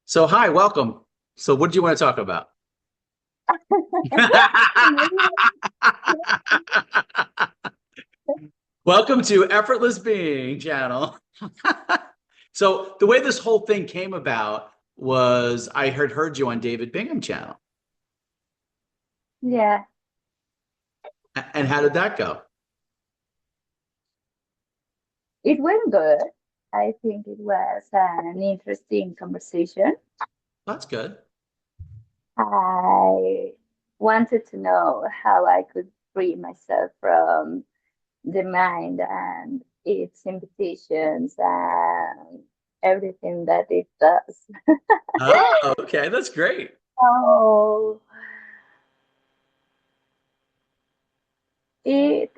So, hi, welcome. So, what do you want to talk about? Welcome to Effortless Being channel. So, the way this whole thing came about was I heard you on David Bingham channel. Yeah, And how did that go? it went good. I think it was an interesting conversation. That's good. I wanted to know how I could free myself from the mind and its invitations and everything that it does. Oh, okay, that's great. Oh, it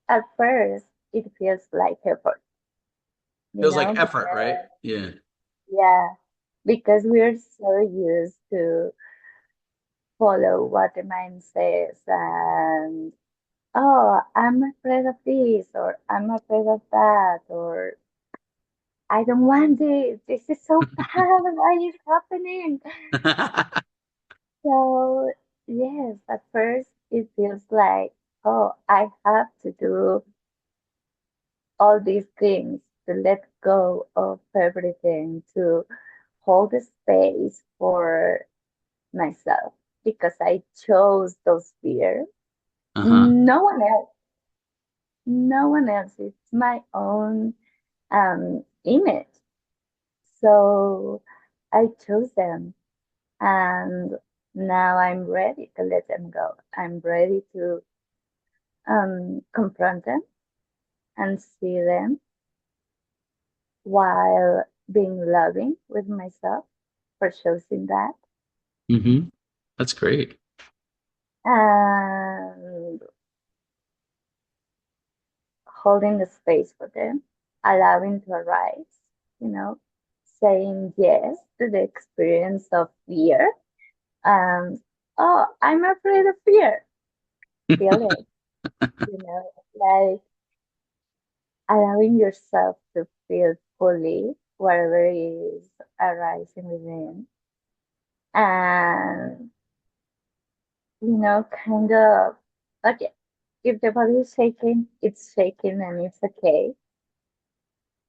at first it feels like effort, Feels like effort, right? because Yeah. yeah, because we're so used to follow what the mind says and oh, I'm afraid of this or I'm afraid of that or I don't want this. This is so bad. Why is happening? So yes, at first it feels like, oh, I have to do all these things to let go of everything, to hold the space for myself because I chose those fears. Uh-huh. No one else, no one else. It's my own image. So I chose them, and now I'm ready to let them go. I'm ready to confront them and see them while being loving with myself for choosing that, Hmm. That's great. and holding the space for them, allowing to arise, you know, saying yes to the experience of fear. Um, oh, I'm afraid of fear. Feel it, like allowing yourself to feel fully whatever is arising within. And, kind of, okay, if the body is shaking, it's shaking and it's okay.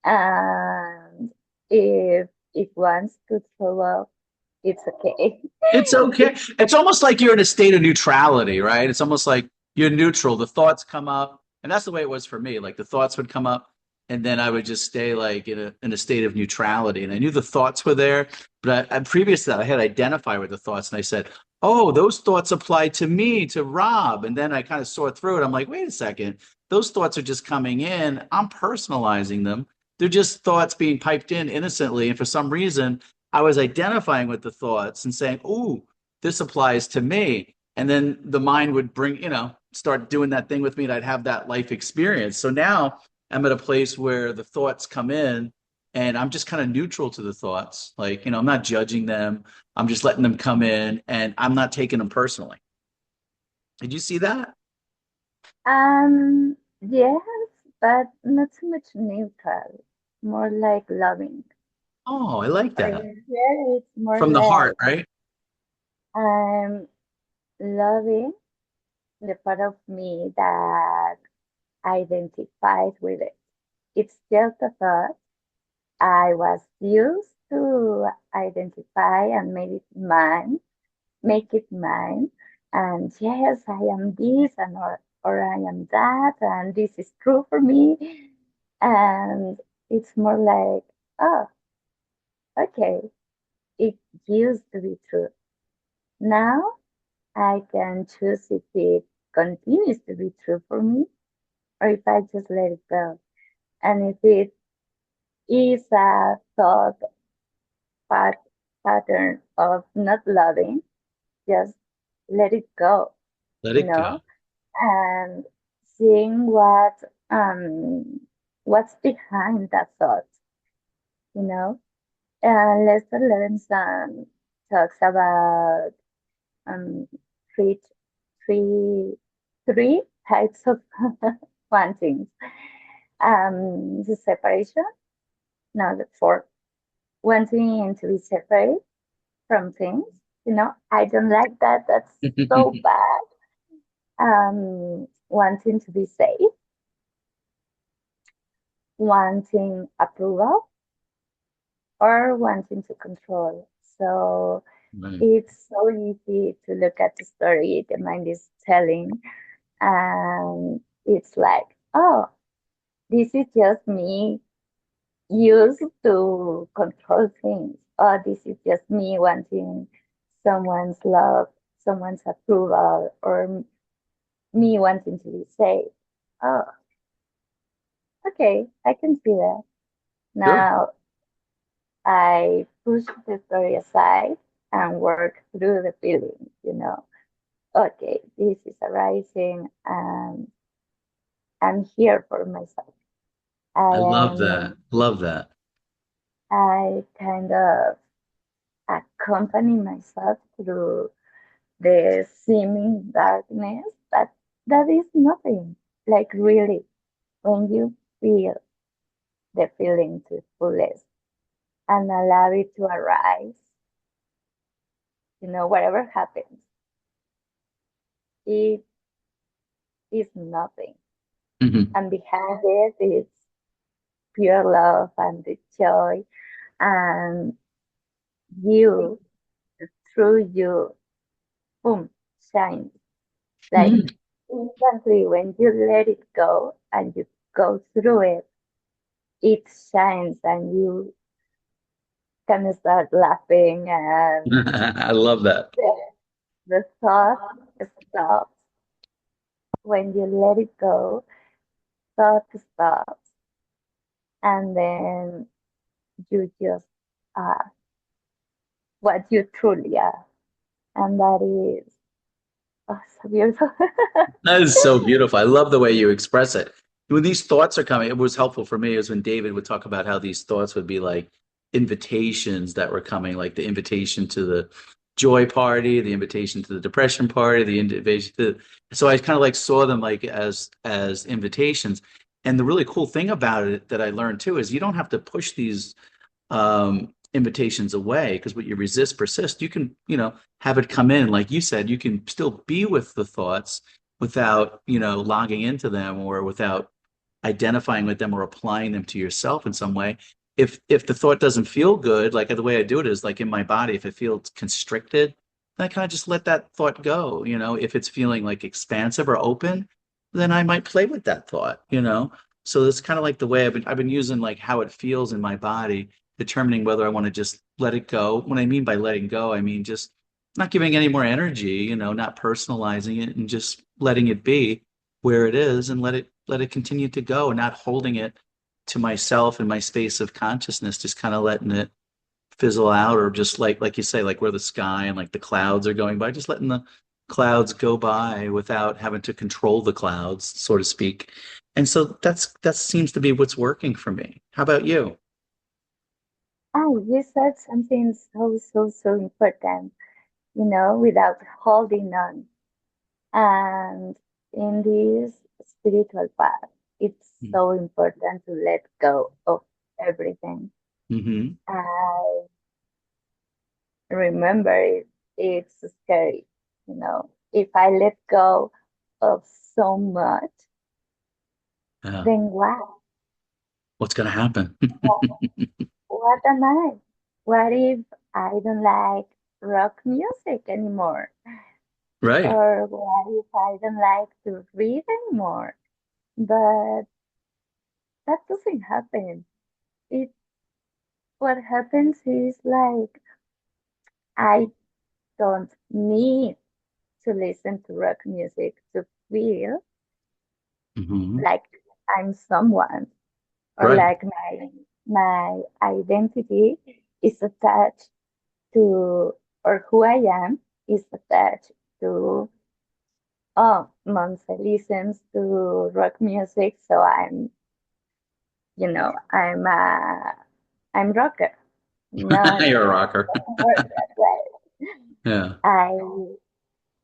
And if it wants to throw up, it's okay. It's okay. It's almost like you're in a state of neutrality, right? It's almost like you're neutral. The thoughts come up, and that's the way it was for me. Like the thoughts would come up, and then I would just stay like in a state of neutrality. And I knew the thoughts were there, but previous to that, I had identified with the thoughts, and I said, "Oh, those thoughts apply to me, to Rob." And then I kind of saw through it. I'm like, "Wait a second. Those thoughts are just coming in. I'm personalizing them. They're just thoughts being piped in innocently, and for some reason." I was identifying with the thoughts and saying, "Ooh, this applies to me." And then the mind would start doing that thing with me, and I'd have that life experience. So now I'm at a place where the thoughts come in and I'm just kind of neutral to the thoughts. Like, I'm not judging them. I'm just letting them come in and I'm not taking them personally. Did you see that? Yes, but not so much neutral, more like loving. Oh, I like Or that. here it's more From the heart, like right? I'm loving the part of me that identifies with it. It's just a thought. I was used to identify and make it mine. And yes, I am this and or I am that, and this is true for me. And it's more like, oh, okay, it used to be true. Now I can choose if it continues to be true for me or if I just let it go. And if it is a thought pat pattern of not loving, just let it go, Let you it go. know, and seeing what's behind that thought, you know. And Lester Levinson talks about um three three three types of wantings. The separation, no, the four. wanting to be separate from things. I don't like that. That's so bad. Wanting to be safe, wanting approval, or wanting to control. So Right. it's so easy to look at the story the mind is telling, and it's like, oh, this is just me used to control things. Oh, this is just me wanting someone's love, someone's approval, or me wanting to be safe. Oh, okay, I can see that. Sure. Now I push the story aside and work through the feelings. Okay, this is arising and I'm here for myself. I love I that. Love that. I kind of accompany myself through the seeming darkness, but that is nothing. Like really, when you feel the feeling to fullest and allow it to arise, whatever happens, it is nothing. Hmm. And behind it is pure love and the joy and you, through you, boom, shines. Like Hmm. instantly when you let it go and you go through it, it shines and you can start laughing and I love that. the, the thought stops. When you let it go, thought stops and then you just are what you truly are. And that is so beautiful. That is so beautiful. I love the way you express it. When these thoughts are coming, it was helpful for me is when David would talk about how these thoughts would be like invitations that were coming, like the invitation to the joy party, the invitation to the depression party, the invitation to, so I kind of like saw them like as invitations. And the really cool thing about it that I learned too is you don't have to push these invitations away because what you resist persists. You can, have it come in, like you said, you can still be with the thoughts without, logging into them or without identifying with them or applying them to yourself in some way. If the thought doesn't feel good, like the way I do it is like in my body, if it feels constricted, then I kind of just let that thought go. If it's feeling like expansive or open, then I might play with that thought. So it's kind of like the way I've been using like how it feels in my body determining whether I want to just let it go. What I mean by letting go, I mean just not giving any more energy, not personalizing it and just letting it be where it is and let it continue to go and not holding it to myself and my space of consciousness, just kind of letting it fizzle out or just like you say, like where the sky and like the clouds are going by, just letting the clouds go by without having to control the clouds, so to speak. And so that seems to be what's working for me. How about you? Oh, you said something so, so, so important, without holding on. And in this spiritual path, it's so important to let go of everything. Mm-hmm. I remember it's scary, If I let go of so much, Yeah. then what? What's going to happen? What am I? What if I don't like rock music anymore? Right. Or what if I don't like to read anymore? But that doesn't happen. It What happens is like I don't need to listen to rock music to feel Mm-hmm. like I'm someone or Right. like my identity is attached to or who I am is attached to oh Monse listens to rock music so I'm rocker. No, no, You're a no. rocker. It doesn't work that way. Yeah. I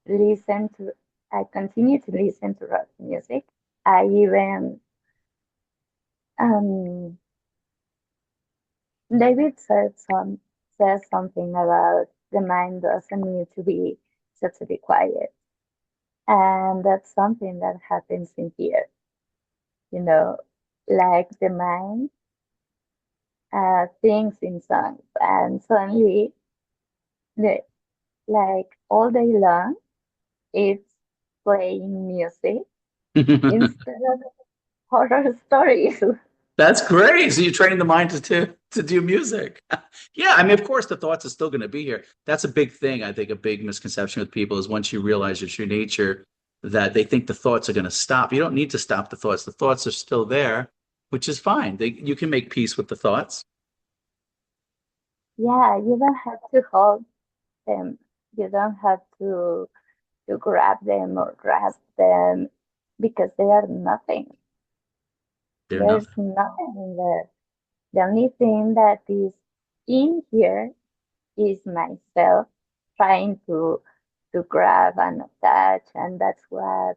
listen to I continue to listen to rock music. I even um David says something about the mind doesn't need to be totally quiet. And that's something that happens in here, you know, like the mind thinks in songs and suddenly the, like all day long it's playing music instead of horror stories. That's great. So you train the mind to do music. Yeah, I mean, of course, the thoughts are still going to be here. That's a big thing. I think a big misconception with people is once you realize your true nature, that they think the thoughts are going to stop. You don't need to stop the thoughts. The thoughts are still there, which is fine. You can make peace with the thoughts. Yeah, you don't have to hold them. You don't have to grab them or grasp them because they are nothing. They're There's nothing. nothing in there. The only thing that is in here is myself trying to grab and attach, and that's what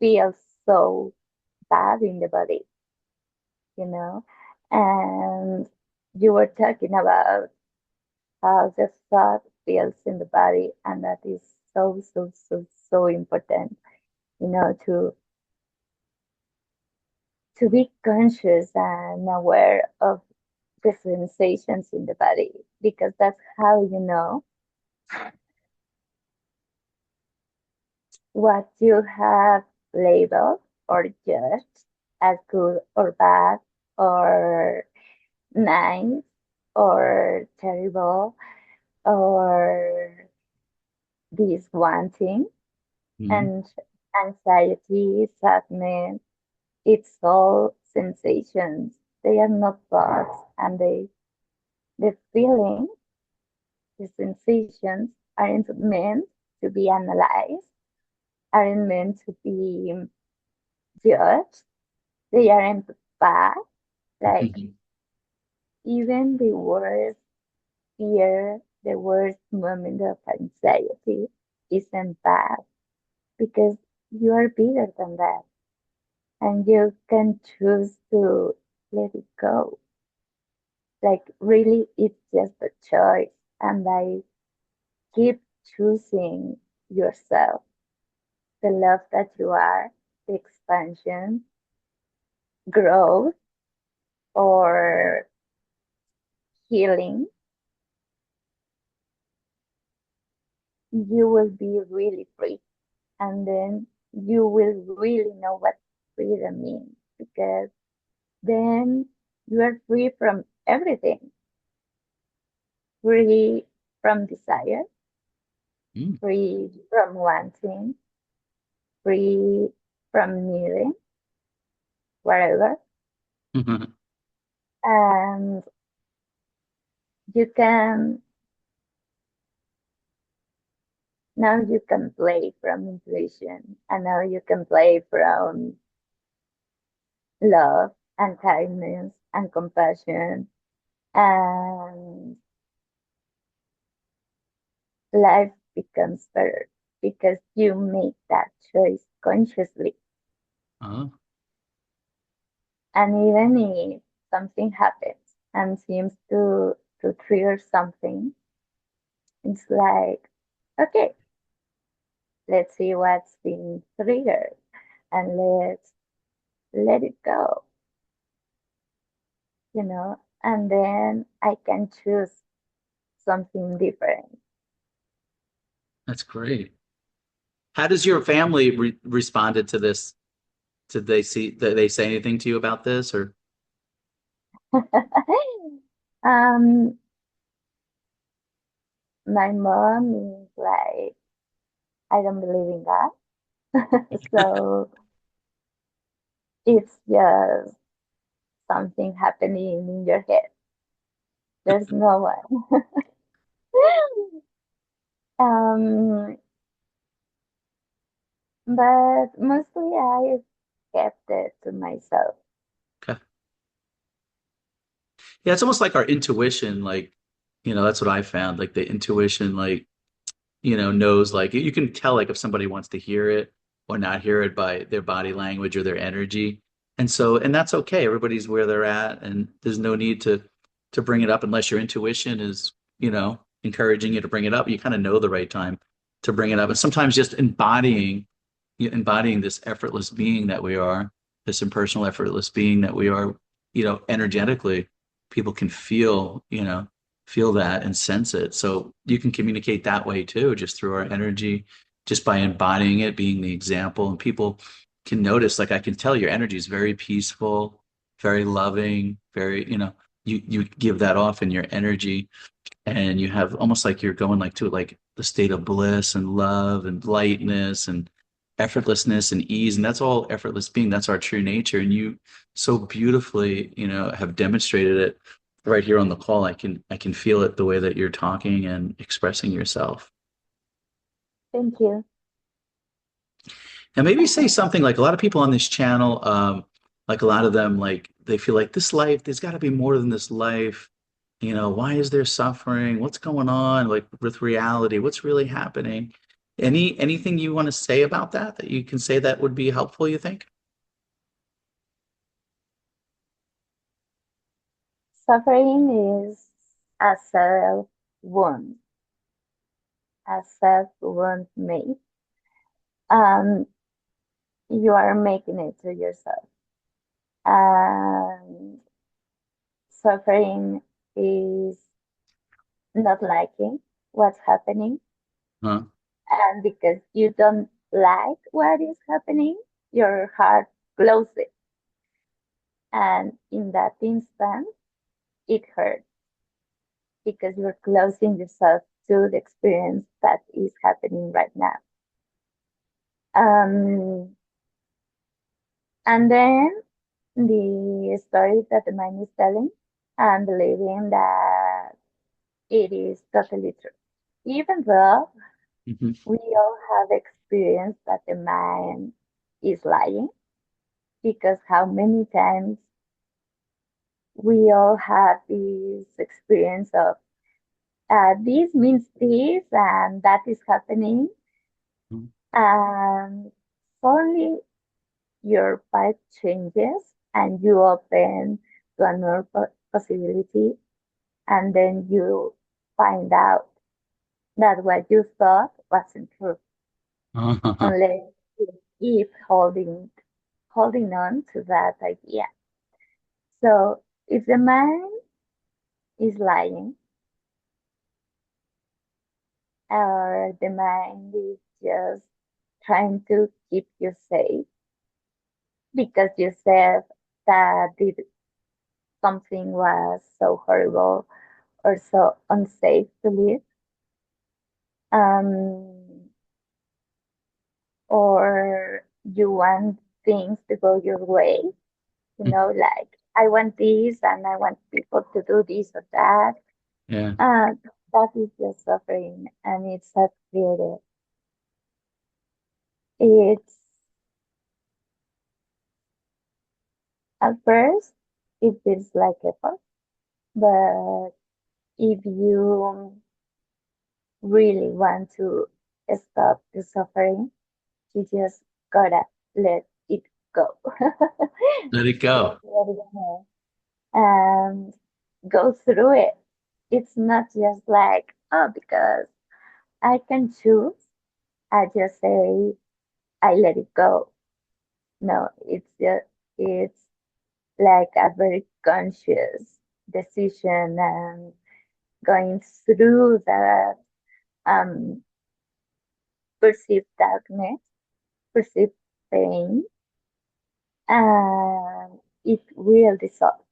feels so bad in the body, you know. And you were talking about how the thought feels in the body, and that is so important, to be conscious and aware of the sensations in the body, because that's how you know what you have labeled or judged as good or bad or nice or terrible or this wanting Mhm. and anxiety, sadness. It's all sensations. They are not thoughts, and the feeling, the sensations aren't meant to be analyzed, aren't meant to be judged. They aren't bad. Like even the worst fear, the worst moment of anxiety isn't bad because you are bigger than that and you can choose to let it go. Like really, it's just a choice. And I keep choosing yourself, the love that you are, the expansion, growth, or healing. You will be really free. And then you will really know what freedom means because then you are free from everything, free from desire, Mm. free from wanting, free from needing, whatever. And you can, now you can play from intuition and now you can play from love and kindness and compassion, and life becomes better because you make that choice consciously. Uh, And even if something happens and seems to trigger something, it's like, okay, let's see what's been triggered and let's let it go, and then I can choose something different. that's great. How does your family responded to this? Did they say anything to you about this or? um, my mom is like, I don't believe in God. So it's just something happening in your head. There's no one. um, but mostly I kept it to myself. Okay. Yeah, it's almost like our intuition, like, that's what I found. Like the intuition, like, knows like you can tell like if somebody wants to hear it or not hear it by their body language or their energy. And that's okay. Everybody's where they're at, and there's no need to to bring it up unless your intuition is, encouraging you to bring it up. You kind of know the right time to bring it up. And sometimes just embodying this effortless being that we are, this impersonal, effortless being that we are, energetically, people can feel that and sense it. So you can communicate that way too, just through our energy, just by embodying it, being the example. And people can notice, like I can tell your energy is very peaceful, very loving, very, you give that off in your energy, and you have almost like you're going like to like the state of bliss and love and lightness and effortlessness and ease. And that's all effortless being. That's our true nature. And you so beautifully, have demonstrated it right here on the call. I can feel it the way that you're talking and expressing yourself. Thank you. And maybe say something like a lot of people on this channel, like a lot of them, like they feel like this life, there's got to be more than this life. Why is there suffering? What's going on? Like with reality, what's really happening? Anything you want to say about that you can say that would be helpful, you think? Suffering is a self wound, a self wound made. Um, you are making it to yourself. And suffering is not liking what's happening. Huh? And because you don't like what is happening, your heart closes. And in that instant, it hurts because you're closing yourself to the experience that is happening right now. Um, and then the story that the mind is telling and believing that it is totally true. Even though Hmm. we all have experienced that the mind is lying, because how many times we all have this experience of this means this and that is happening, and suddenly your path changes and you open to another possibility, and then you find out that what you thought wasn't true, unless you keep holding on to that idea. So if the mind is lying, or the mind is just trying to keep you safe because you said that something was so horrible or so unsafe to live, um, or you want things to go your way, like I want this and I want people to do this or that. Yeah. Uh, that is just suffering, and it's not created. It's at first it feels like effort, but if you really want to stop the suffering, you just gotta let it go. Let it Just go. let it go and go through it. It's not just like, oh, because I can choose, I just say I let it go. No, it's like a very conscious decision and going through that um perceived darkness, perceived pain, and it will dissolve.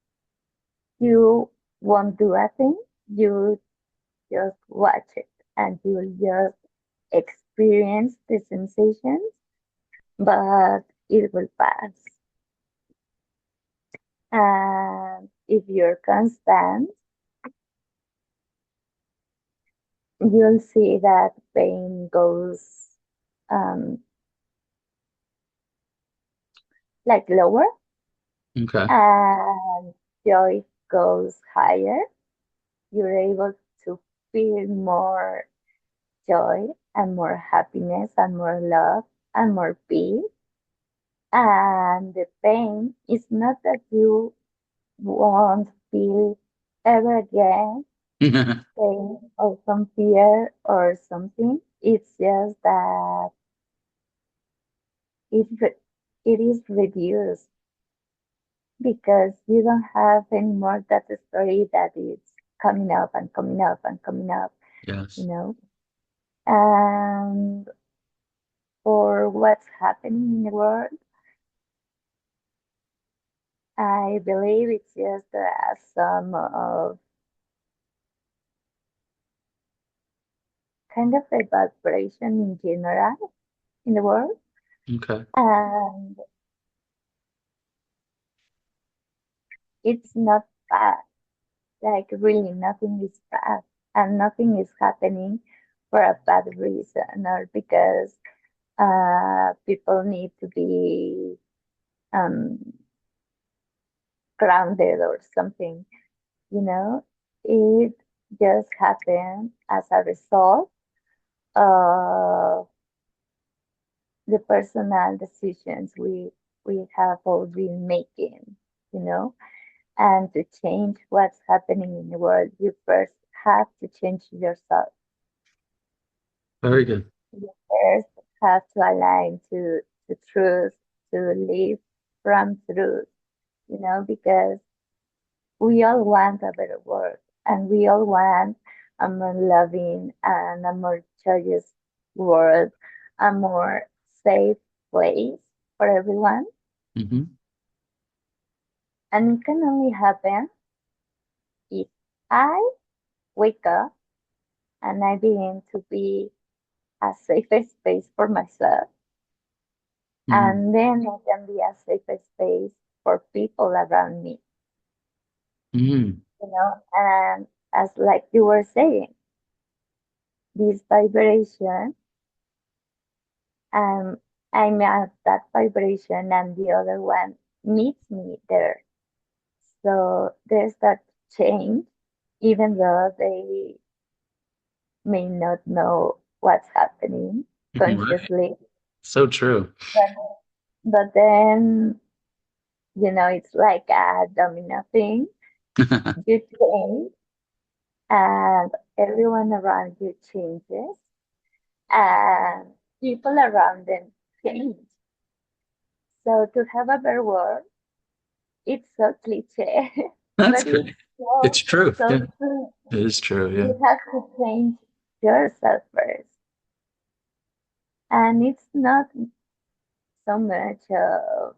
You won't do a thing, you just watch it and you'll just experience the sensations, but it will pass. And if you're constant, you'll see that pain goes um, like lower Okay. and joy goes higher. You're able to feel more joy and more happiness and more love and more peace. And the pain is not that you won't feel. ever again pain or some fear or something. It's just that it re- it is reduced because you don't have anymore that story that is coming up and coming up and coming up, you Yes. know. And for what's happening in the world, I believe it's just a sum of kind of a vibration in general in the world. Okay. And it's not bad. Like really nothing is bad and nothing is happening for a bad reason or because people need to be um, grounded or something, you know. It just happened as a result of the personal decisions we have all been making, you know. And to change what's happening in the world, you first have to change yourself. Very good. You first have to align to truth, to live from truth, you know, because we all want a better world and we all want a more loving and a more joyous world, a more safe place for everyone. Hmm. And it can only happen if I wake up and I begin to be a safer space for myself. Hmm. And then I can be a safer space for people around me, Hmm. you know. And as like you were saying, this vibration, um, I'm at that vibration and the other one meets me there. So there's that change, even though they may not know what's happening Right. consciously. So true. But, but then, you know, it's like a domino thing. You change and everyone around you changes and people around them change. So to have a better world, it's so cliche, That's but it's good. It's true. so Yeah, true. it is true. Yeah. You have to change yourself first. And it's not so much of,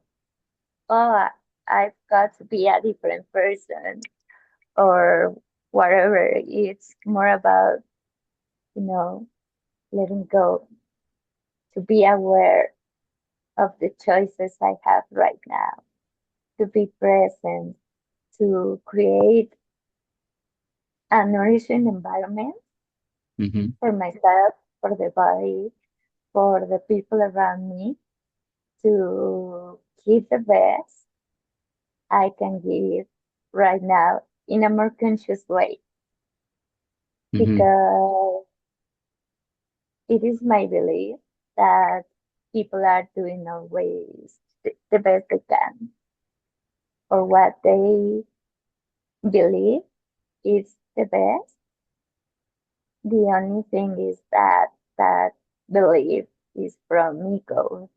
oh, I've got to be a different person or whatever. It's more about, you know, letting go, to be aware of the choices I have right now, to be present, to create a nourishing environment Hmm. for myself, for the body, for the people around me, to give the best I can give right now in a more conscious way. Hmm. Because it is my belief that people are doing always the best they can or what they believe is the best. The only thing is that that belief is from ego,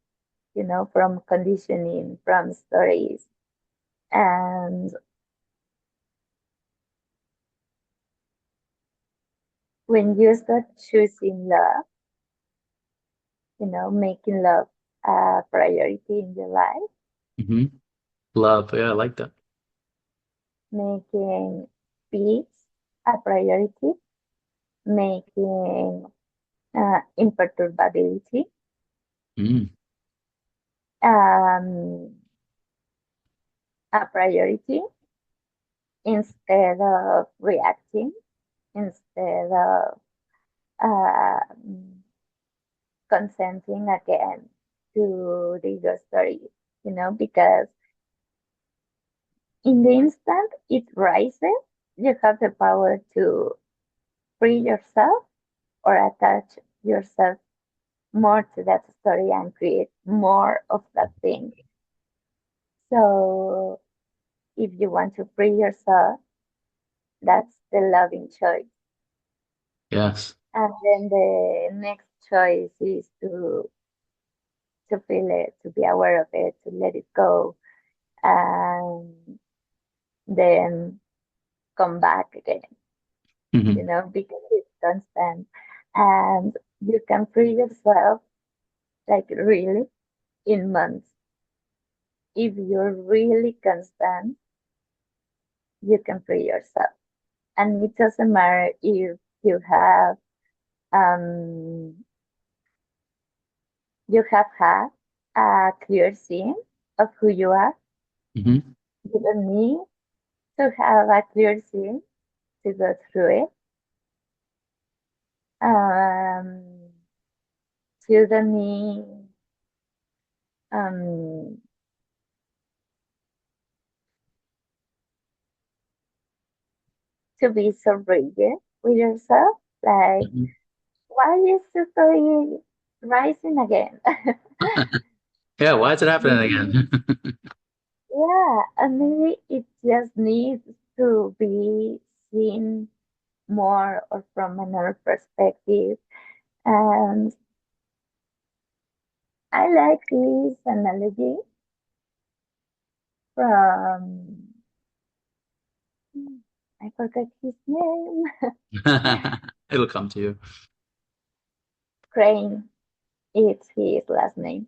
you know, from conditioning, from stories. And when you start choosing love, you know, making love a priority in your life, Hmm. Love. Yeah, I like that. making peace a priority, making imperturbability Mm. um, a priority instead of reacting, instead of consenting again to the ego story, you know, because in the instant it rises, you have the power to free yourself or attach yourself more to that story and create more of that thing. So if you want to free yourself, That's the loving choice. Yes. And then the next choice is to feel it, to be aware of it, to let it go, and then come back again, Hmm. because it's constant. And you can free yourself, like really, in months. If you're really constant, you can free yourself. And it doesn't matter if um you have had a clear scene of who you are. Hmm. You don't need to have a clear scene to go through it. Um, you don't need um, to be so rigid with yourself. Like, Hmm. why is the story rising again? Yeah, why is it happening Maybe, again? yeah, and maybe it just needs to be seen more or from another perspective. And I like this analogy from, I forgot his name, It'll come to you. Crane. It's his last name.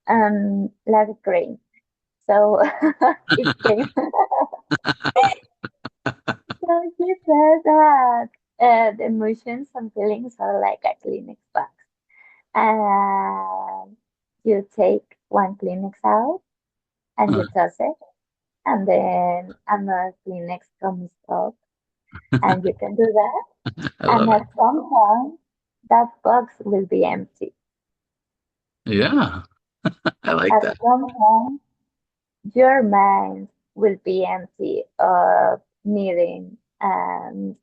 Like Crane. So it came. So he said that the emotions and feelings are like a Kleenex box. And you take one Kleenex out and you toss it, and then another Kleenex comes up, and you can do that. I And love it. at some point, that box will be empty. Yeah, I like At that. some point, your mind will be empty of needing and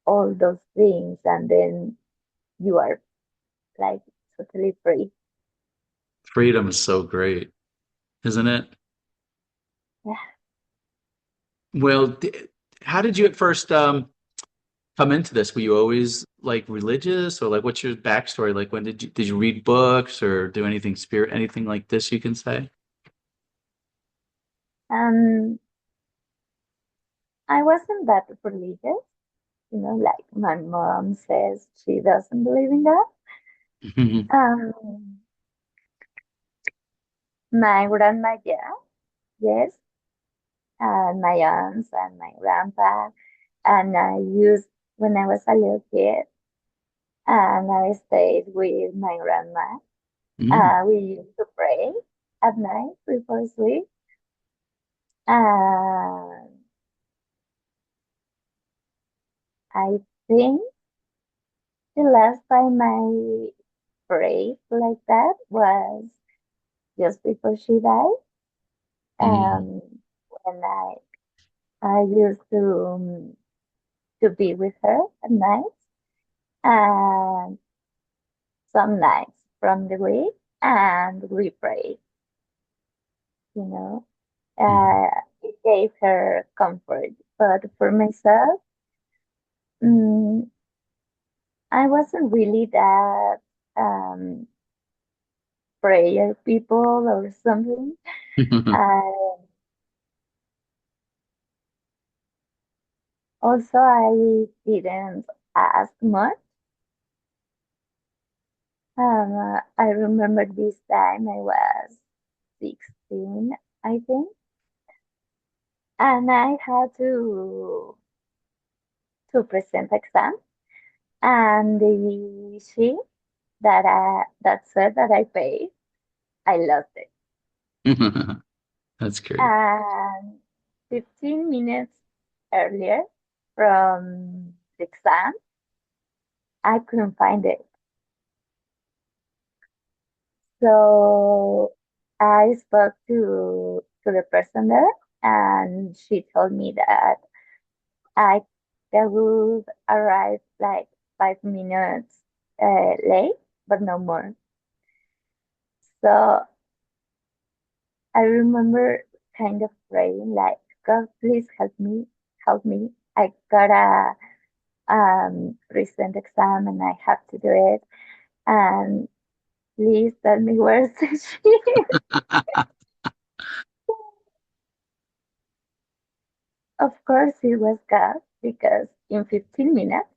all those things, and then you are like totally free. Freedom is so great, isn't it? Yeah. Well, how did you at first come into this? Were you always like religious, or like what's your backstory? Like when did you read books or do anything anything like this you can say? Um, I wasn't that religious, like my mom says she doesn't believe in that. Um, my grandma, yeah, yes, and my aunts and my grandpa, and I used when I was a little kid, and I stayed with my grandma. Mm. We used to pray at night before sleep, and I think the last time I prayed like that was just before she died. Mm. Um, when I used to be with her at night, and some nights from the week, and we prayed. You know, Mm. it gave her comfort. But for myself, mm, I wasn't really that um, prayer people or something. I also I didn't ask much. I remember this time I was 16, I think, and I had to present exam, and the sheet that said that I paid, I lost it. That's great. And 15 minutes earlier from the exam, I couldn't find it. So I spoke to the person there, and she told me that I would arrive like 5 minutes late, but no more. So I remember kind of praying like, God, please help me. help me. I got a recent exam and I have to do it. And please tell me where's the sheet. Of course, it was God because in 15 minutes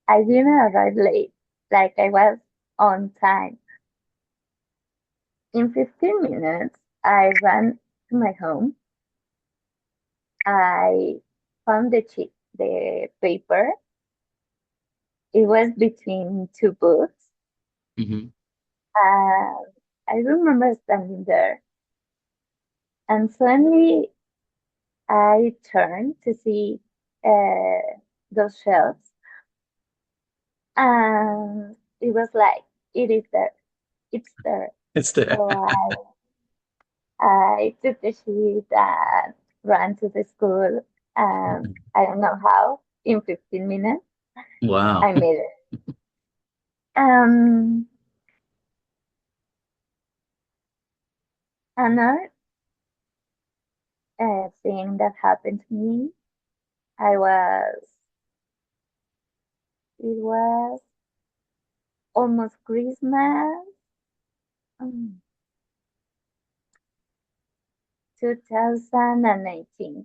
I didn't arrive late, like I was on time. In 15 minutes, I ran to my home. I found the paper. It was between two books. Hmm. And I remember standing there. And suddenly I turned to see those shelves. And it was like, it is there. It's there. It's there. So I took the sheet and ran to the school. And I don't know how, in 15 minutes, Wow. I made it. Um, another thing that happened to me, I was, it was almost Christmas, um, 2018.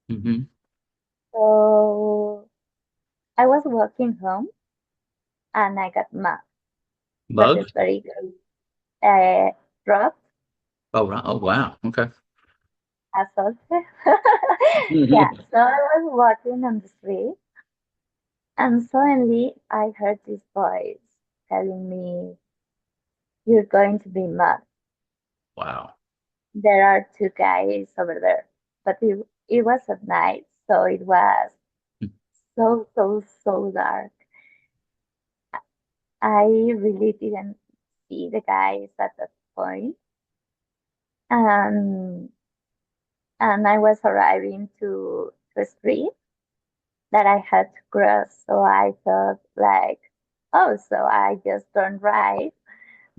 Hmm. So I was walking home and I got mad, but Mug? it's very good. Uh, Rob, Oh, oh, wow. Okay. assaulted. Yeah, Hmm. so I was walking on the street and suddenly I heard this voice telling me, "You're going to be mad. Wow. There are two guys over there." But it was at night, so it was so dark. I really didn't see the guys at that point. Um, and I was arriving to the street that I had to cross. So I thought like, oh, so I just turn right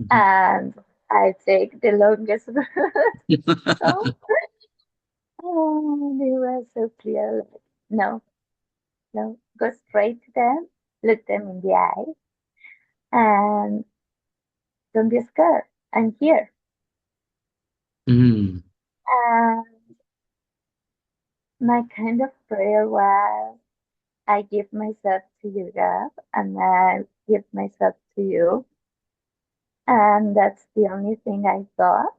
Mhm. and I take the longest route. So oh, it was so clear. Like, no, no, go straight to them, look them in the eye, and don't be scared. I'm here. Mm. And my kind of prayer was, I give myself to you, God, and I give myself to you. And that's the only thing I thought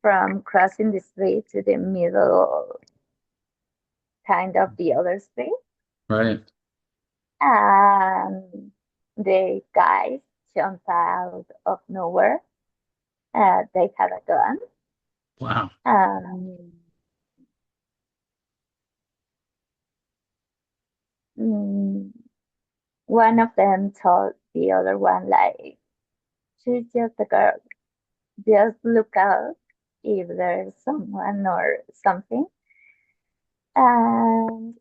from crossing the street to the middle, kind of the other street. Right. And the guys jumped out of nowhere. They had a gun. Wow. Um, mm, one of them told the other one, like, she's just a girl. Just look out if there's someone or something. And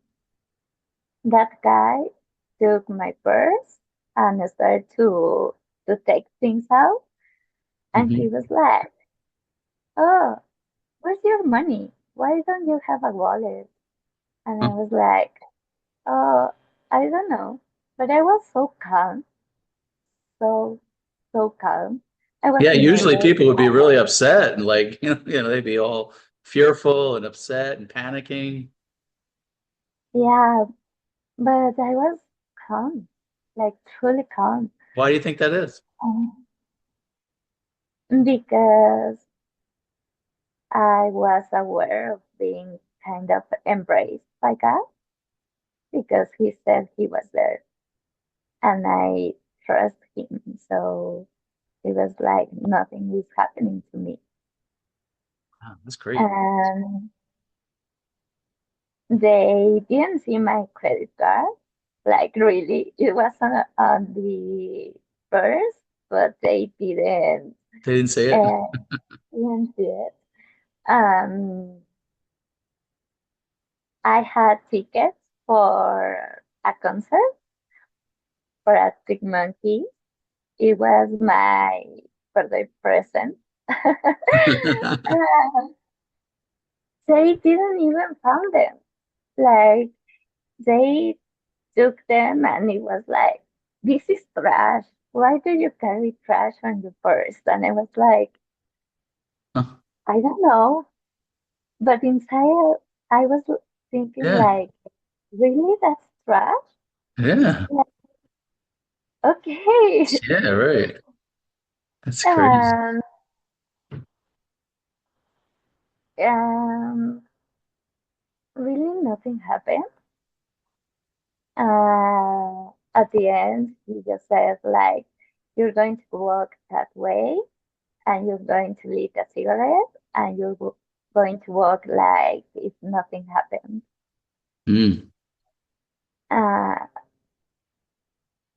that guy took my purse and started to take things out. And he Hmm. was like, "Oh, where's your money? Why don't you have a wallet?" And I Oh. was like, "Oh, I don't know." But I was so calm, so, so calm. I was Yeah, usually nervous. people would be really upset and like, they'd be all fearful and upset and panicking. Yeah, but I was calm, like truly calm. Why do you think that is? Because I was aware of being kind of embraced by God because He said He was there and I trust Him. So it was like nothing is happening to me. Wow, that's great. And they didn't see my credit card. Like really, it was on the purse, but they They didn't say it. uh, didn't see it. Um, I had tickets for a concert for Arctic Monkey. It was my birthday present. they didn't even found them. Like they took them and it was like, this is trash. Why do you carry trash on your purse? And I was like, Huh. I don't know. But inside I was thinking Yeah. like, really, that's trash? Yeah. Like, okay. Yeah, right. That's crazy. And um, really nothing happened. At the end, he just said like, you're going to walk that way and you're going to lit a cigarette and you're going to walk like if nothing happened. Mm. Uh,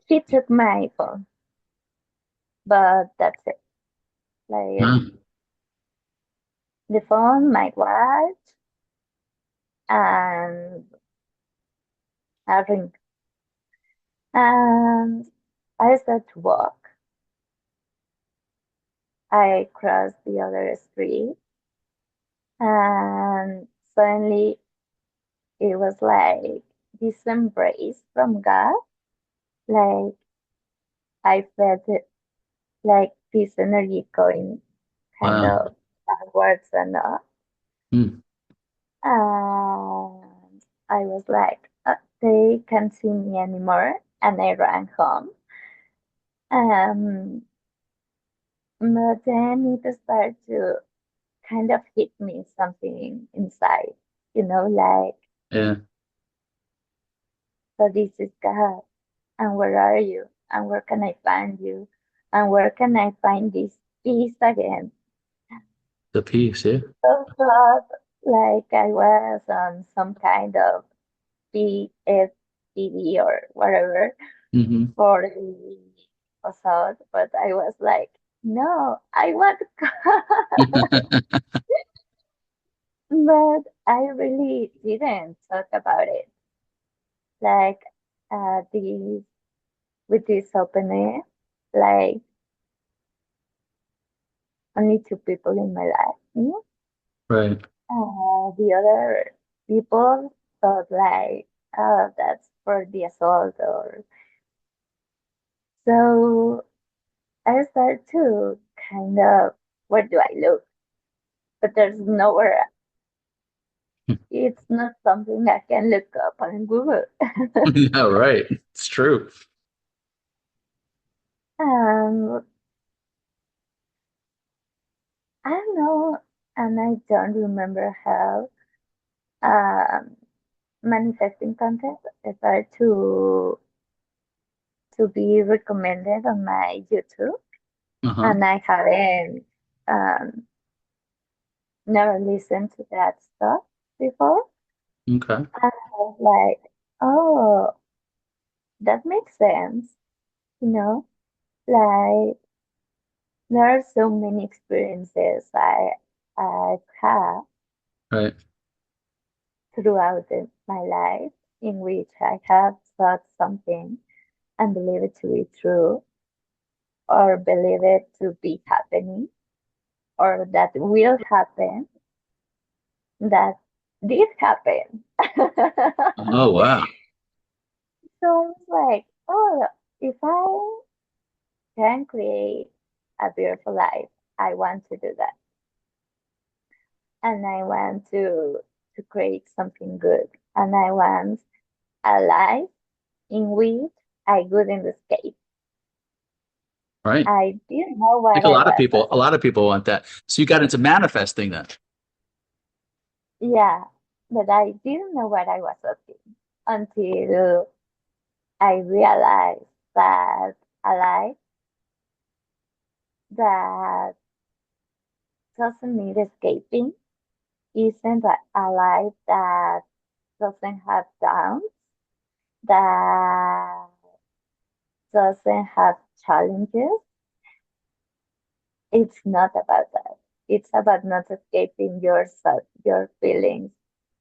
he took my phone, but that's it. Like Huh. the phone, my watch, and a ring. And I started to walk. I crossed the other street, and suddenly it was like this embrace from God. Like I felt it, like this energy going kind Wow. of backwards and up. Mm. And I was like, they can't see me anymore. And I ran home. Um, but then it started to kind of hit me something inside, like, Yeah. so this is God. And where are you? And where can I find you? And where can I find this peace again? The peace, yeah. So thought like I was on some kind of PSTD or whatever Hmm. for the assault, but I was like, no, I want God. But I really didn't talk about it. Like these with this openness, like only two people in my life. Right. The other people thought like, oh, that's for the assault or so I started to kind of, where do I look? But there's nowhere. It's not something I can look up on Google. Yeah, right. It's true. um, I don't know, and I don't remember how um, manifesting content started to be recommended on my YouTube, Uh-huh. and I haven't um, never listened to that stuff before. Okay. And I was like, oh, that makes sense, you know? Like there are so many experiences I've had Right. throughout my life in which I have thought something and believe it to be true, or believe it to be happening, or that will happen, that did happen. Oh, wow. So I was like, oh, if I can create a beautiful life, I want to do that. And I want to create something good. And I want a life in which I wouldn't escape. Right. I didn't know what Like a I lot of was people, a asking. lot of people want that. So you got into manifesting then. Yeah, but I didn't know what I was asking until I realized that a life that doesn't need escaping isn't a life that doesn't have downs, that doesn't have challenges. It's not about that. It's about not escaping yourself, your feelings,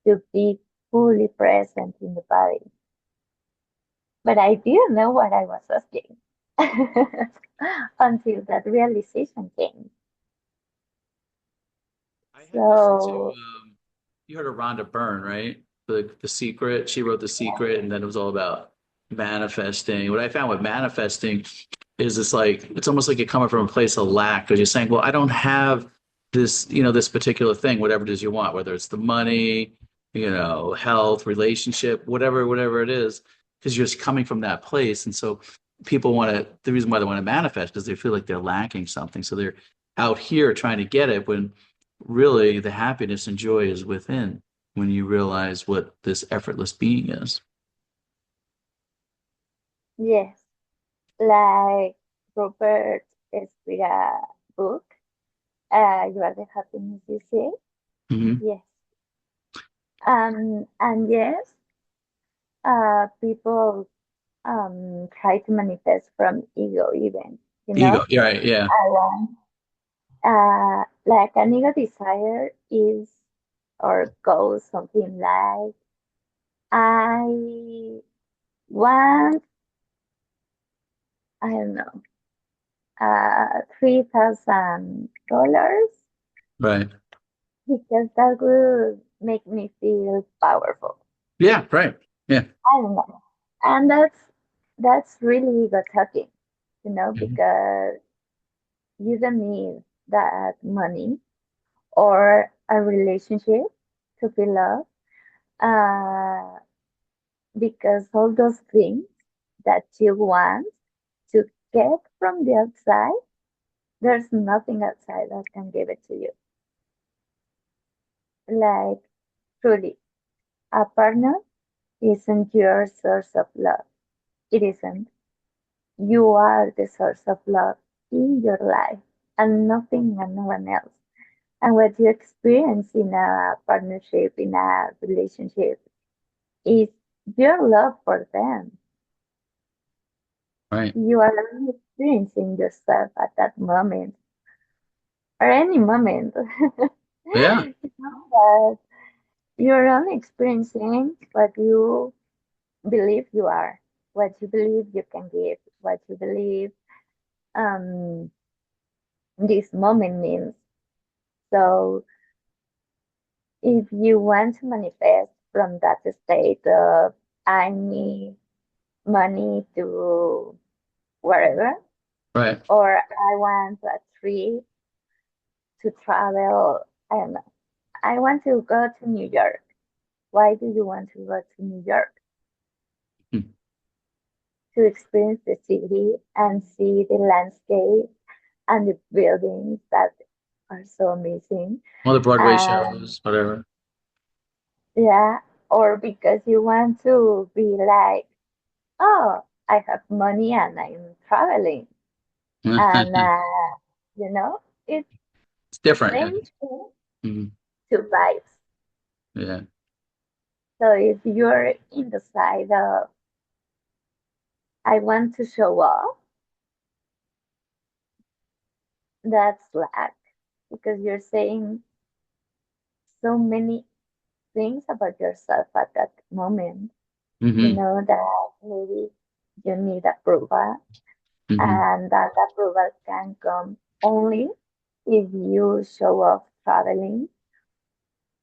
to be fully present in the body. But I didn't know what I was asking until that realization came. I had listened to So, You heard of Rhonda Byrne, right? The Secret. She wrote The Secret, and then it was all about manifesting. What I found with manifesting is it's like it's almost like you're coming from a place of lack because you're saying, well, I don't have this, this particular thing, whatever it is you want, whether it's the money, health, relationship, whatever it is, because you're just coming from that place. And so people the reason why they want to manifest because they feel like they're lacking something. So they're out here trying to get it when really the happiness and joy is within when you realize what this effortless being is. Yes, like Robert Espira book, You Are the Happiness You See. Hmm. Yes. And yes, people try to manifest from ego even, you Ego. know? Yeah, right. Yeah. I want, like an ego desire is or goes something like, I want, I don't know, $3,000 Right. because that would make me feel powerful. Yeah. Right. Yeah. I don't know. And that's really ego talking, Mhm. because you don't need that money or a relationship to feel love. Uh, because all those things that you want to get from the outside, there's nothing outside that can give it to you. Like, truly, a partner isn't your source of love. It isn't. You are the source of love in your life and nothing and no one else. And what you experience in a partnership, in a relationship, is your love for them. Right. You are only experiencing yourself at that moment or any moment. Yeah. But you're only experiencing what you believe you are, what you believe you can give, what you believe um, this moment means. So if you want to manifest from that state of I need money to wherever, Right. or I want a trip to travel, I don't know. I want to go to New York. Why do you want to go to New York? Hmm. To experience the city and see the landscape and the buildings that are so amazing. Well, the Broadway And shows, whatever. yeah, or because you want to be like, oh, I have money and I'm traveling. And, It's you know, it's the different. same Yeah. thing, Mhm. two vibes. Yeah. So if you're in the side of, I want to show off, that's lack because you're saying so many things about yourself at that moment. You Hmm. know that maybe you need approval, Hmm. and that approval can come only if you show off traveling,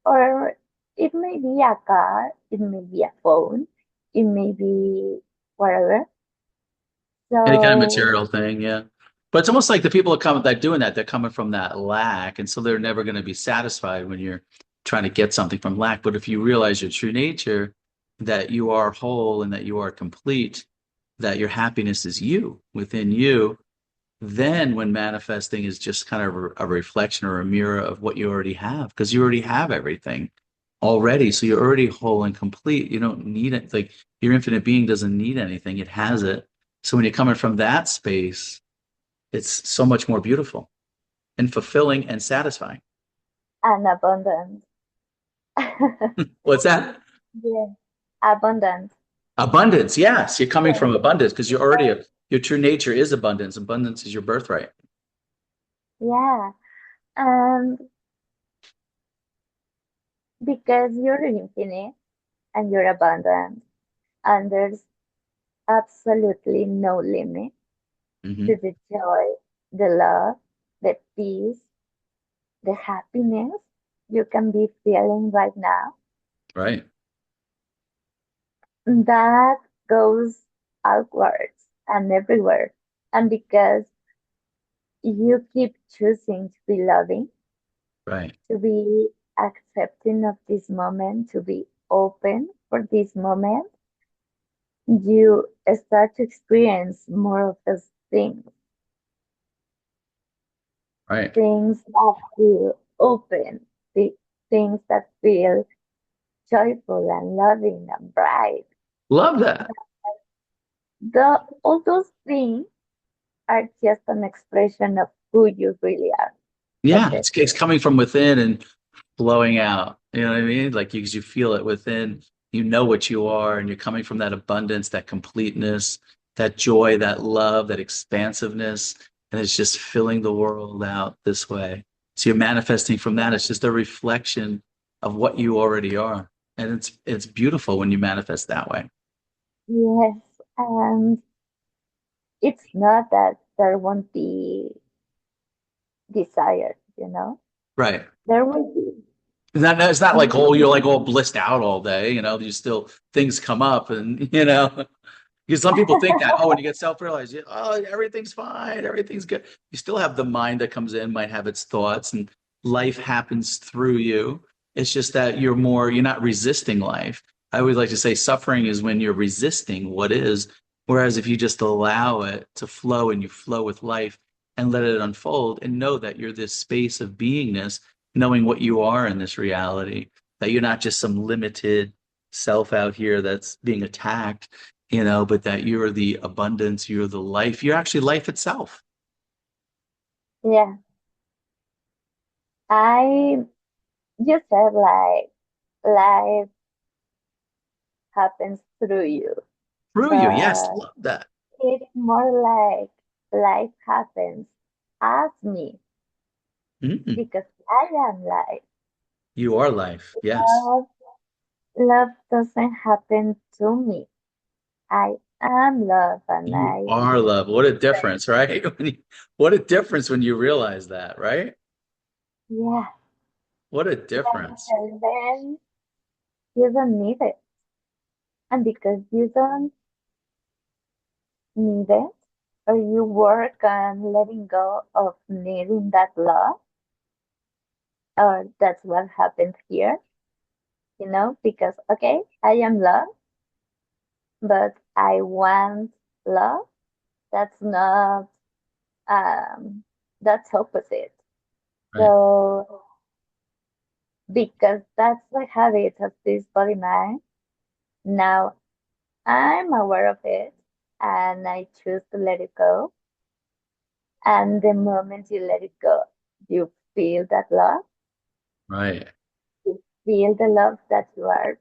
or it may be a car, it may be a phone, it may be whatever. Any kind of So, material thing, yeah. But it's almost like the people that doing that, they're coming from that lack, and so they're never going to be satisfied when you're trying to get something from lack. But if you realize your true nature, that you are whole and that you are complete, that your happiness is you within you, then when manifesting is just kind of a reflection or a mirror of what you already have, because you already have everything already. So you're already whole and complete. You don't need it. Like your infinite being doesn't need anything. It has it. So when you're coming from that space, it's so much more beautiful and fulfilling and satisfying. and abundance. What's that? Yeah, abundance. Abundance. Yes, you're coming Yeah. from abundance because your true nature is abundance. Abundance is your birthright. Yeah. And because you're infinite and you're abundant, and there's absolutely no limit to Hmm. the joy, the love, the peace, the happiness. you can be feeling right now, Right. that goes outwards and everywhere. And because you keep choosing to be loving, Right. to be accepting of this moment, to be open for this moment, you start to experience more of those things, Right. things that feel open, the things that feel joyful and loving and bright. Love that. All those things are just an expression of who you really are. That's Yeah, it. it's coming from within and flowing out. You know what I mean? Like you feel it within, you know what you are, and you're coming from that abundance, that completeness, that joy, that love, that expansiveness, and it's just filling the world out this way. So you're manifesting from that. It's just a reflection of what you already are. And it's beautiful when you manifest that way. Yes, and it's not that there won't be desire, you know? Right. There will be. It's not like, And oh, you're like all blissed out all day, you know, you still things come up and because some people think that, oh, when you get self-realized, oh, everything's fine, everything's good. You still have the mind that comes in, might have its thoughts, and life happens through you. It's just that you're not resisting life. I always like to say suffering is when you're resisting what is, whereas if you just allow it to flow and you flow with life and let it unfold and know that you're this space of beingness, knowing what you are in this reality, that you're not just some limited self out here that's being attacked, but that you're the abundance, you're the life, you're actually life itself. yeah, I just said like life happens through you, Through you. Yes, but love that. it's more like life happens as me Mm. because I am life. You are life. Yes. Love, love doesn't happen to me. I am love and You I are love. What a difference, right? What a difference when you realize that, right? yeah, What a yeah, difference. because then you don't need it. And because you don't need it, or you work on letting go of needing that love, or that's what happened here, because okay, I am love, but I want love. That's not, um, that's opposite. Right. So, because that's the habit of this body mind, now I'm aware of it and I choose to let it go. And the moment you let it go, you feel that love, Right. you feel the love that you are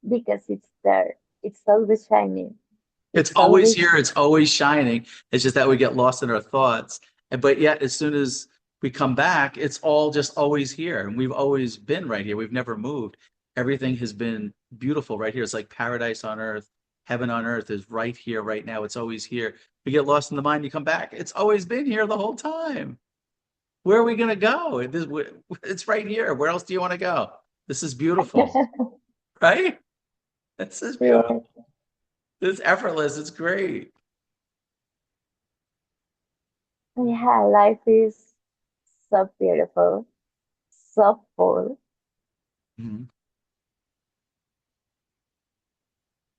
because it's there. It's always shining. It's It's always always, here. It's always shining. It's just that we get lost in our thoughts. But yet, as soon as we come back, it's all just always here. And we've always been right here. We've never moved. Everything has been beautiful right here. It's like paradise on earth. Heaven on earth is right here, right now. It's always here. We get lost in the mind. You come back. It's always been here the whole time. Where are we going to go? It's right here. Where else do you want to go? This is beautiful, right? This is beautiful. yeah, It's effortless. It's great. yeah, life is so beautiful, so full. Mhm.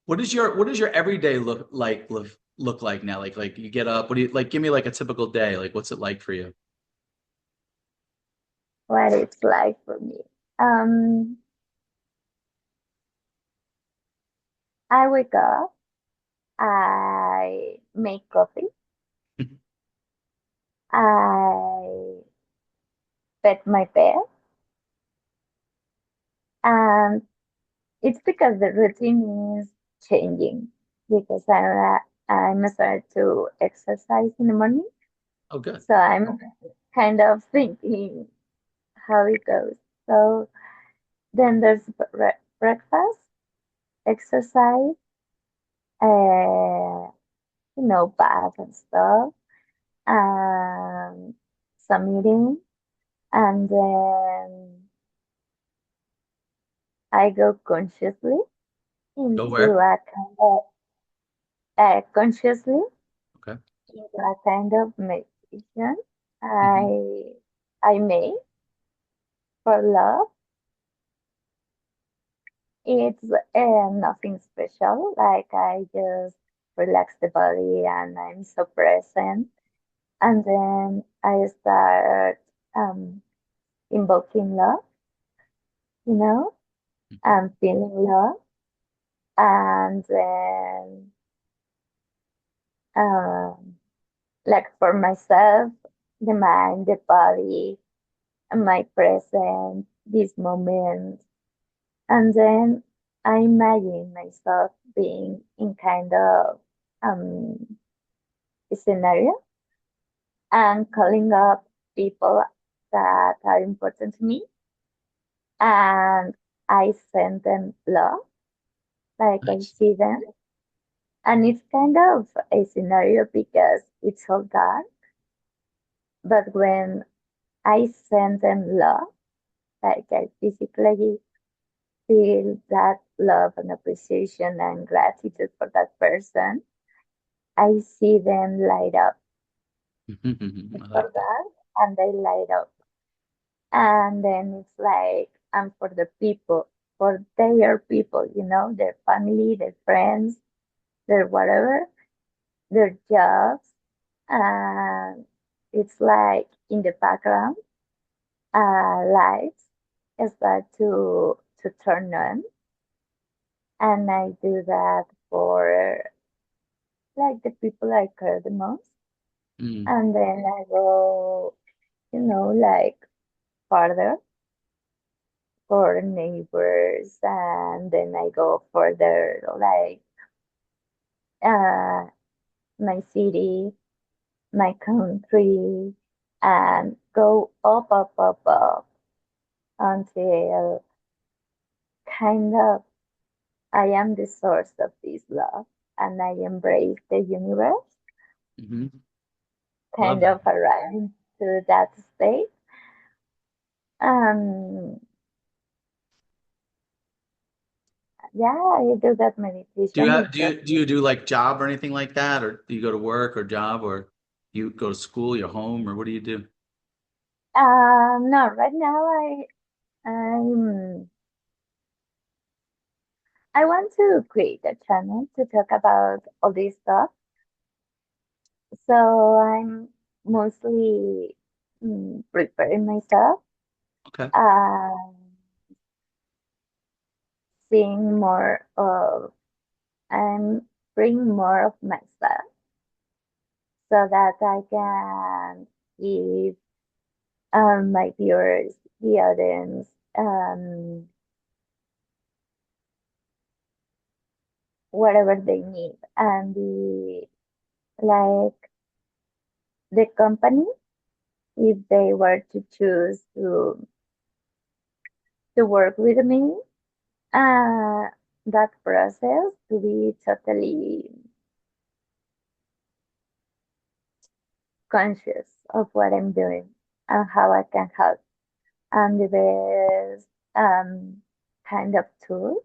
What does your everyday look like now? Like you get up, what do you like give me like a typical day. Like what's it like for you? What it's like for me. Um, I wake up, I make coffee, I pet my pet, and it's because the routine is changing because I'm started to exercise in the morning, Oh, good. so I'm kind of thinking how it goes. So then there's breakfast, exercise, uh, bath and stuff, and some eating, and then I go consciously Go into where? a kind of consciously Okay. into a kind of meditation. Hmm. I made for love. It's nothing special. Like I just relax the body and I'm so present. And then I start um, invoking love, you know, Hmm. and feeling love. And then, um, like for myself, the mind, the body, and my present, this moment. And then I imagine myself being in kind of um, scenario and calling up people that are important to me. And I send them love, like I Nice. see them. And it's kind of a scenario because it's all dark. But when I send them love, like I physically feel that love and appreciation and gratitude for that person, I see them light up. I It's all like that. dark and they light up. And then it's like, and for the people, for their people, their family, their friends, their whatever, their jobs. And it's like in the background, lights start to turn on. And I do that for like the people I care the most. Mm. And then I go, like farther for neighbors, and then I go further, like uh, my city, my country, and go up, up, up, up until kind of I am the source of this love, and I embrace the universe, Hmm. Love kind that. of arriving to that state. Um, yeah, I do that Do you meditation. have It's just do you do like job or anything like that, or do you go to work or job, or you go to school, you're home, or what do you do? no, right now I'm I want to create a channel to talk about all this stuff. So I'm mostly preparing myself, Okay. uh, seeing more of, I'm bring more of myself so that I can give my viewers, the audience, whatever they need. And like the company, if they were to choose to work with me, uh, that process to be totally conscious of what I'm doing and how I can help. And the best kind of tool.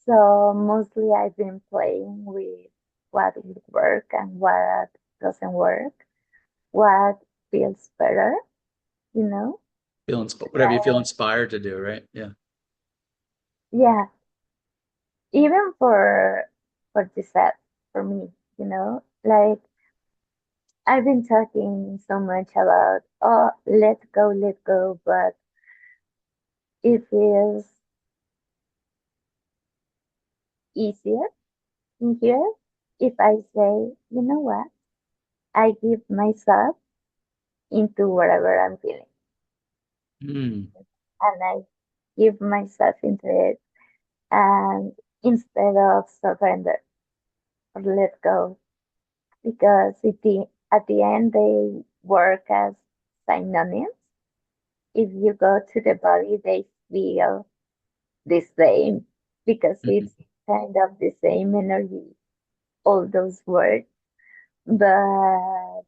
So mostly I've been playing with what would work and what doesn't work, what feels better, you know? Whatever you feel inspired to do, right? Yeah. Yeah, even for the set for me, like I've been talking so much about, oh, let go, but it feels easier in here if I say, you know what, I give myself into whatever I'm feeling, Mm. and I give myself into it, and instead of surrender or let go, because at the end they work as synonyms. If you go to the body, they feel the same because Mhm. it's kind of the same energy, all those words. But,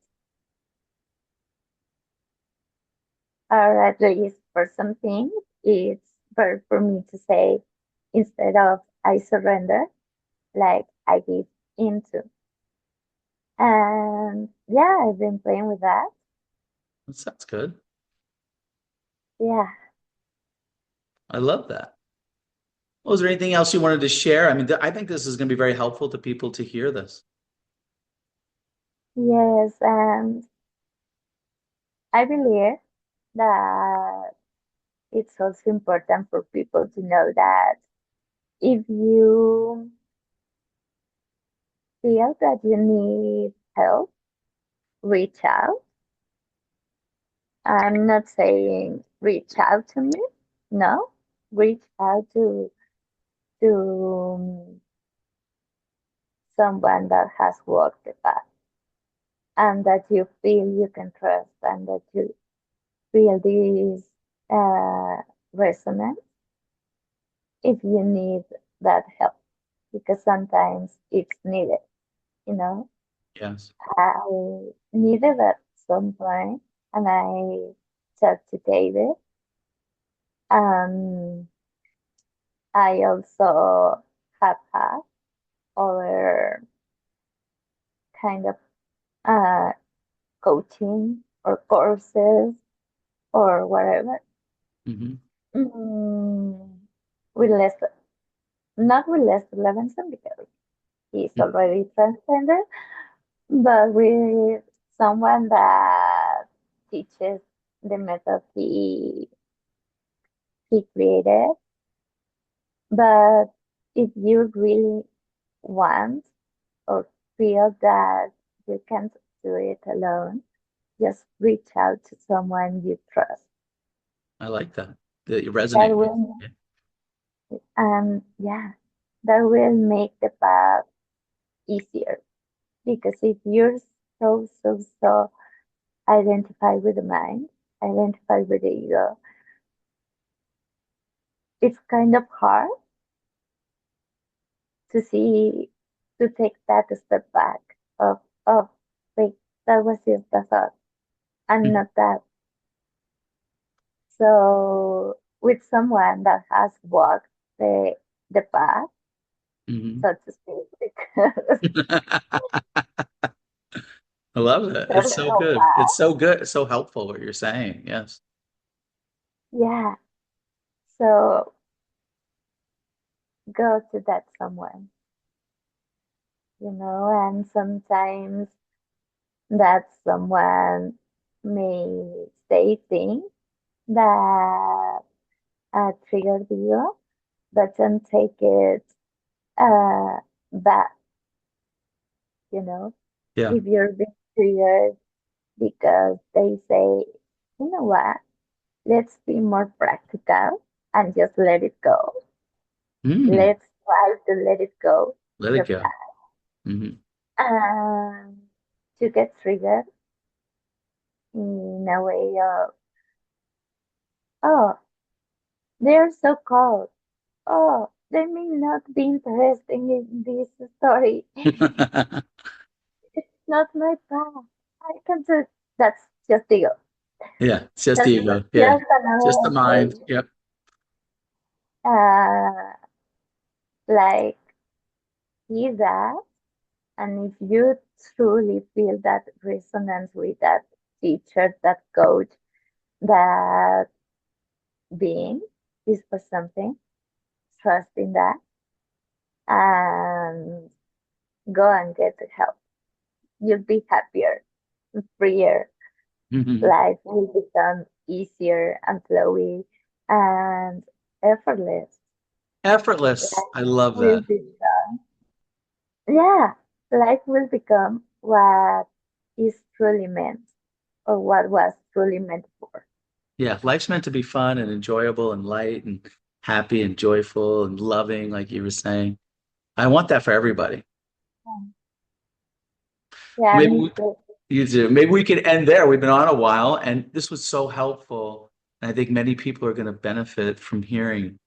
or at least for some things, it's prefer for me to say, instead of I surrender, like I give into. And yeah, I've been playing with that. That sounds good. Yeah. I love that. Well, is there anything else you wanted to share? I mean, I think this is going to be very helpful to people to hear this. Yes. And I believe that it's also important for people to know that if you feel that you need help, reach out. I'm not saying reach out to me. No, reach out to someone that has walked the path and that you feel you can trust and that you feel this resonance if you need that help because sometimes it's needed, you know. Yes. I needed at some point and I talked to David. Um, I also have had other kind of uh, coaching or courses or whatever. Hmm. Mm, with less, not with less Levinson because he's already transcended, but with someone that teaches the method he created. But if you really want or feel that you can't do it alone, just reach out to someone you trust. I like that. That you That resonate with. will, Yeah. yeah, that will make the path easier. Because if you're so identified with the mind, identified with the ego, it's kind of hard to see, to take that step back of, wait, that was just the thought and not that. So with someone that has walked the path, Hmm. so to speak, because I love it. there's It's so no good. It's path. so good. It's so helpful what you're saying. Yes. Yeah. So go to that someone, and sometimes that someone may say things that trigger you, but don't take it back, you know. Yeah. If you're being triggered because they say, you know what, let's be more practical and just let it go. Mm. Let's try to let it go, Let it the go. past. Hmm. To get triggered in a way of, oh, they're so cold. Oh, they may not be interested in this story. It's not my path. I can do that's just ego. Yeah. It's just That's ego. Yeah. just Just the another mind. way. Yep. Uh, like see that, and if you truly feel that resonance with that teacher, that coach, that being is for something, trust in that, and go and get the help. You'll be happier, freer. Hmm. Life will become easier and flowy and effortless. Effortless. Life I love will that. become, yeah, life will become what is truly meant or what was truly meant for. Yeah. Life's meant to be fun and enjoyable and light and happy and joyful and loving, like you were saying. I want that for everybody. Yeah, Maybe me we, too. you do. Maybe we could end there. We've been on a while, and this was so helpful. And I think many people are going to benefit from hearing.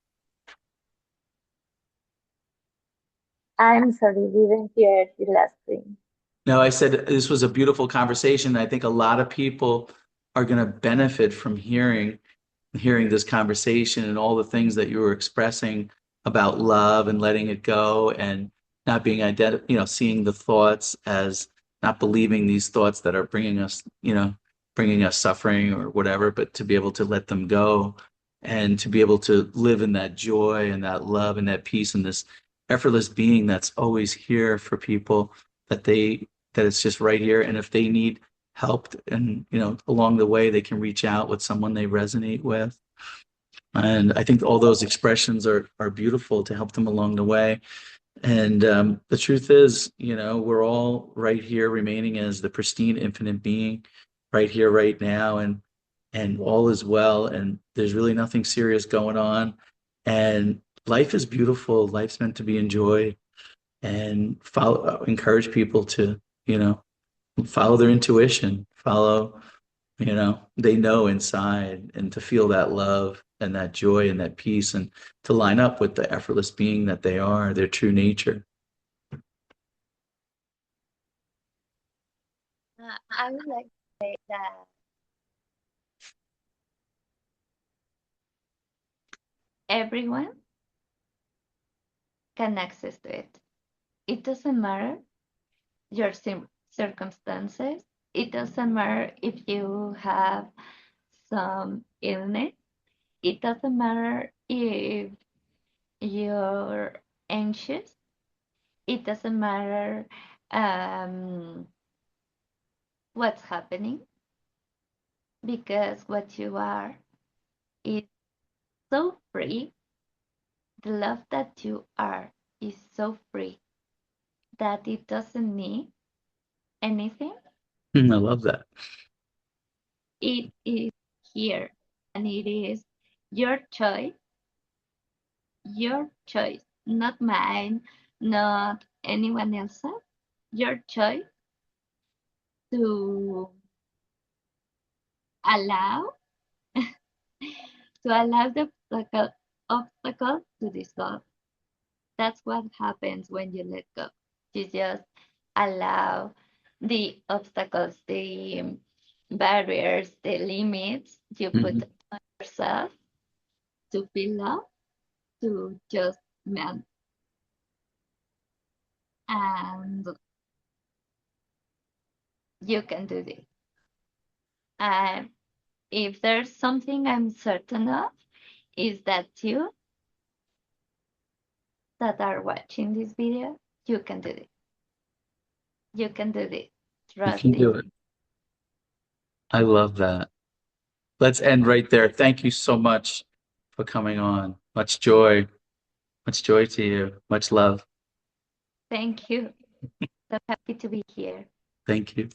I'm sorry, didn't hear the last thing. No, I said this was a beautiful conversation. I think a lot of people are going to benefit from hearing. hearing this conversation and all the things that you were expressing about love and letting it go and not being seeing the thoughts as not believing these thoughts that are bringing us suffering or whatever, but to be able to let them go and to be able to live in that joy and that love and that peace and this effortless being that's always here for people that it's just right here. And if they need help and along the way they can reach out with someone they resonate with. And I think all those expressions are beautiful to help them along the way. And the truth is, we're all right here remaining as the pristine infinite being right here, right now, and all is well, and there's really nothing serious going on. And life is beautiful. Life's meant to be enjoyed, and encourage people to, follow their intuition, they know inside, and to feel that love and that joy and that peace, and to line up with the effortless being that they are, their true nature. I would like to say that everyone can access to it. It doesn't matter your circumstances. It doesn't matter if you have some illness. It doesn't matter if you're anxious. It doesn't matter um, what's happening, because what you are is so free. The love that you are is so free that it doesn't need anything. I love that. It is here, and it is your choice, not mine, not anyone else's, your choice to allow the obstacle to dissolve. That's what happens when you let go. You just allow the obstacles, the barriers, the limits you put Mhm. on yourself to feel love, to just melt. And you can do this. And if there's something I'm certain of, is that you that are watching this video, you can do this. You can do this. You Trust can in do you. it. I love that. Let's end right there. Thank you so much for coming on. Much joy to you. Much love. Thank you. So happy to be here. Thank you.